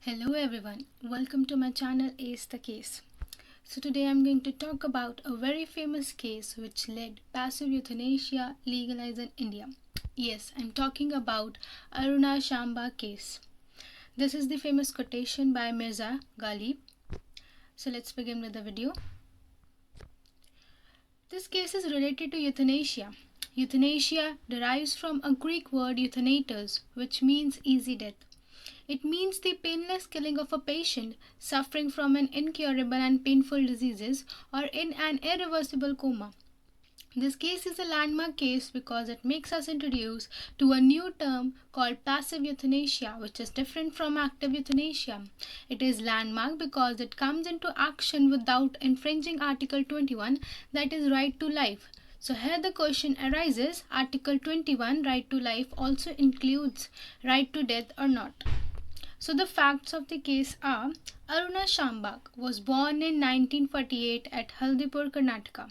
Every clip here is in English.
Hello everyone, welcome to my channel Ace the Case. So today I'm going to talk about a very famous case which led passive euthanasia legalized in India. Yes, I'm talking about Aruna Shamba case. This is the famous quotation by Mirza Ghalib. So let's begin with the video. This case is related to euthanasia. Euthanasia derives from a Greek word euthanatos, which means easy death. It means the painless killing of a patient suffering from an incurable and painful diseases or in an irreversible coma. This case is a landmark case because it makes us introduce to a new term called passive euthanasia, which is different from active euthanasia. It is landmark because it comes into action without infringing Article 21, that is right to life. So here the question arises, Article 21 right to life also includes right to death or not? So the facts of the case are Aruna Shambak was born in 1948 at Haldipur, Karnataka.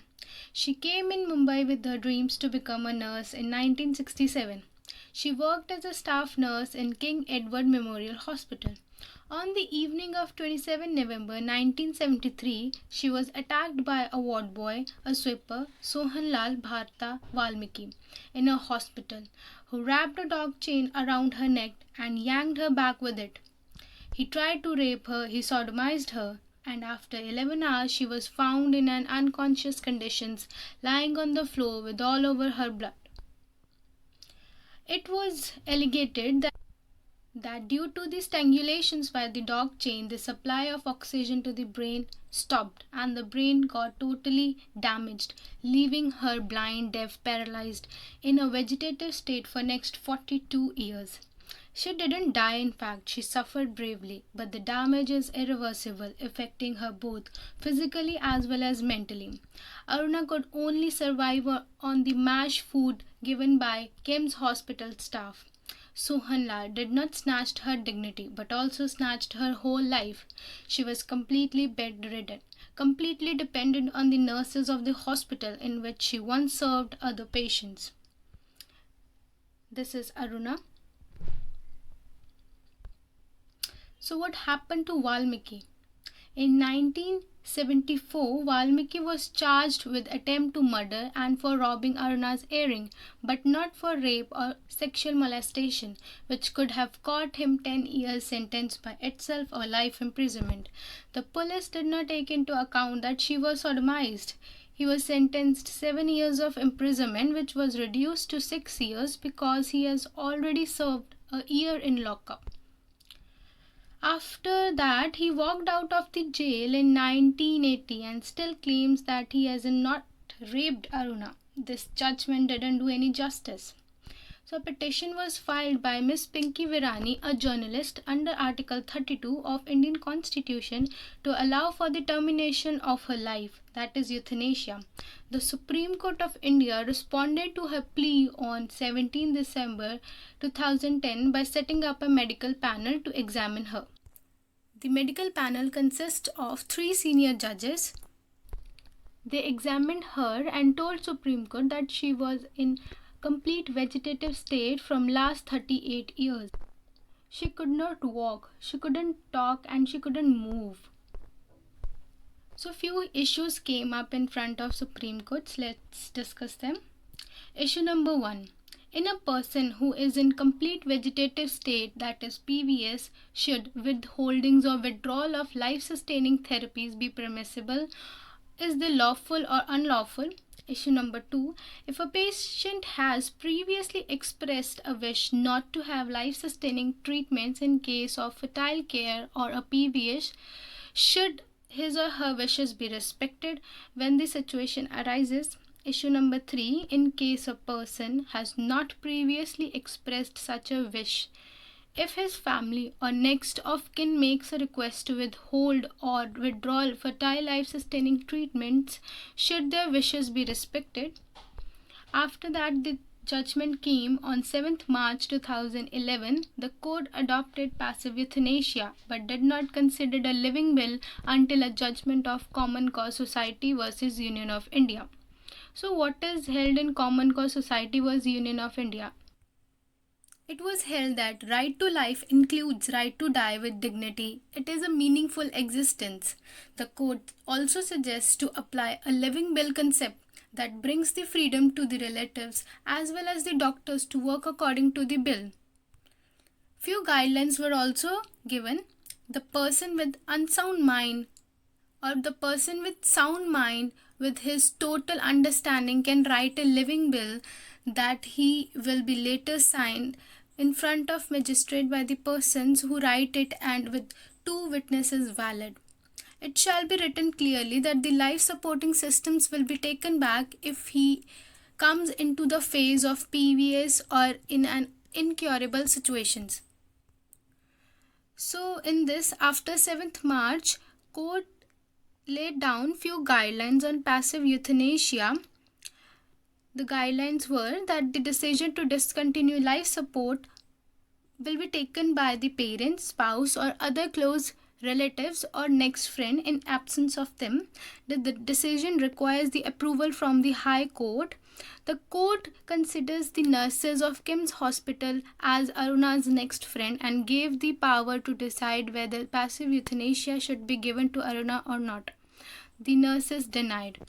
She came in Mumbai with her dreams to become a nurse in 1967. She worked as a staff nurse in King Edward Memorial Hospital. On the evening of 27 November 1973, she was attacked by a ward boy, a sweeper, Sohanlal Bharta Valmiki, in a hospital, who wrapped a dog chain around her neck and yanked her back with it. He tried to rape her, he sodomized her, and after 11 hours she was found in an unconscious condition, lying on the floor with all over her blood. It was alleged that due to the strangulations by the dog chain, the supply of oxygen to the brain stopped and the brain got totally damaged, leaving her blind, deaf, paralyzed in a vegetative state for next 42 years. She didn't die, in fact, she suffered bravely, but the damage is irreversible, affecting her both physically as well as mentally. Aruna could only survive on the mashed food given by KIMS hospital staff. Sohanlal did not snatch her dignity but also snatched her whole life. She was completely bedridden, completely dependent on the nurses of the hospital in which she once served other patients. This is Aruna. So what happened to Valmiki? In 1974, Valmiki was charged with attempt to murder and for robbing Aruna's earring, but not for rape or sexual molestation, which could have caught him 10 years sentence by itself or life imprisonment. The police did not take into account that she was sodomized. He was sentenced 7 years of imprisonment, which was reduced to 6 years because he has already served a year in lockup. After that, he walked out of the jail in 1980 and still claims that he has not raped Aruna. This judgment didn't do any justice. So a petition was filed by Miss Pinky Virani, a journalist, under Article 32 of Indian Constitution to allow for the termination of her life, that is euthanasia. The Supreme Court of India responded to her plea on 17 December 2010 by setting up a medical panel to examine her. The medical panel consists of 3 senior judges. They examined her and told Supreme Court that she was in complete vegetative state from last 38 years. She could not walk, she couldn't talk, and she couldn't move. So few issues came up in front of Supreme Court. Let's discuss them. Issue number 1. In a person who is in complete vegetative state, that is PVS, should withholdings or withdrawal of life-sustaining therapies be permissible? Is they lawful or unlawful? Issue number 2. If a patient has previously expressed a wish not to have life-sustaining treatments in case of fertile care or a PVS, should his or her wishes be respected when the situation arises? Issue number 3. In case a person has not previously expressed such a wish, if his family or next of kin makes a request to withhold or withdraw fertile life-sustaining treatments, should their wishes be respected? After that, the judgment came on 7th March 2011. The court adopted passive euthanasia but did not consider a living will until a judgment of Common Cause Society versus Union of India. So what is held in Common Cause Society versus Union of India? It was held that right to life includes right to die with dignity. It is a meaningful existence. The court also suggests to apply a living will concept that brings the freedom to the relatives as well as the doctors to work according to the bill. Few guidelines were also given. The person with unsound mind or the person with sound mind with his total understanding can write a living will that he will be later signed in front of magistrate by the persons who write it and with two witnesses valid. It shall be written clearly that the life supporting systems will be taken back if he comes into the phase of PVS or in an incurable situations. So in this, after 7th March, court laid down few guidelines on passive euthanasia. The guidelines were that the decision to discontinue life support will be taken by the parents, spouse, or other close relatives or next friend in absence of them. The decision requires the approval from the High Court. The court considers the nurses of Kim's hospital as Aruna's next friend and gave the power to decide whether passive euthanasia should be given to Aruna or not. The nurses denied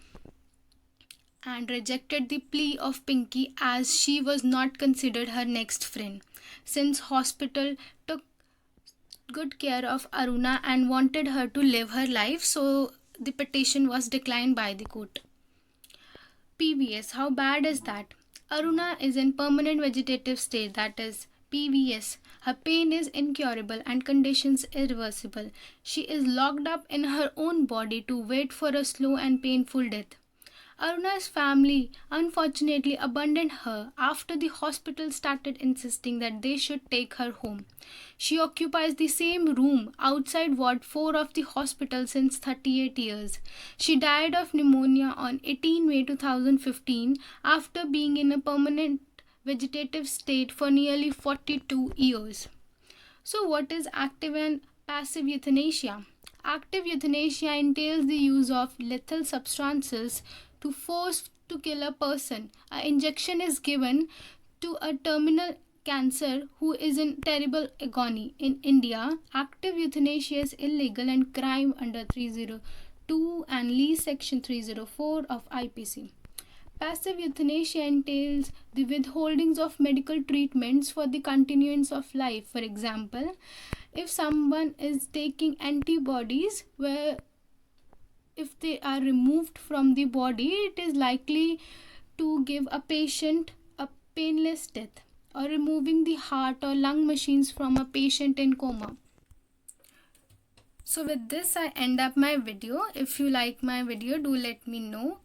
and rejected the plea of Pinky as she was not considered her next friend. Since hospital took good care of Aruna and wanted her to live her life, so the petition was declined by the court. PVS, how bad is that? Aruna is in permanent vegetative state, that is PVS. Her pain is incurable and conditions irreversible. She is locked up in her own body to wait for a slow and painful death. Aruna's family unfortunately abandoned her after the hospital started insisting that they should take her home. She occupies the same room outside Ward 4 of the hospital since 38 years. She died of pneumonia on 18 May 2015 after being in a permanent vegetative state for nearly 42 years. So, what is active and passive euthanasia? Active euthanasia entails the use of lethal substances to force to kill a person. An injection is given to a terminal cancer who is in terrible agony. In India, active euthanasia is illegal and crime under 302 and Lee section 304 of IPC. Passive euthanasia entails the withholdings of medical treatments for the continuance of life. For example, if someone is taking antibodies where if they are removed from the body, it is likely to give a patient a painless death, or removing the heart or lung machines from a patient in coma. So with this I end up my video. If you like my video, do let me know.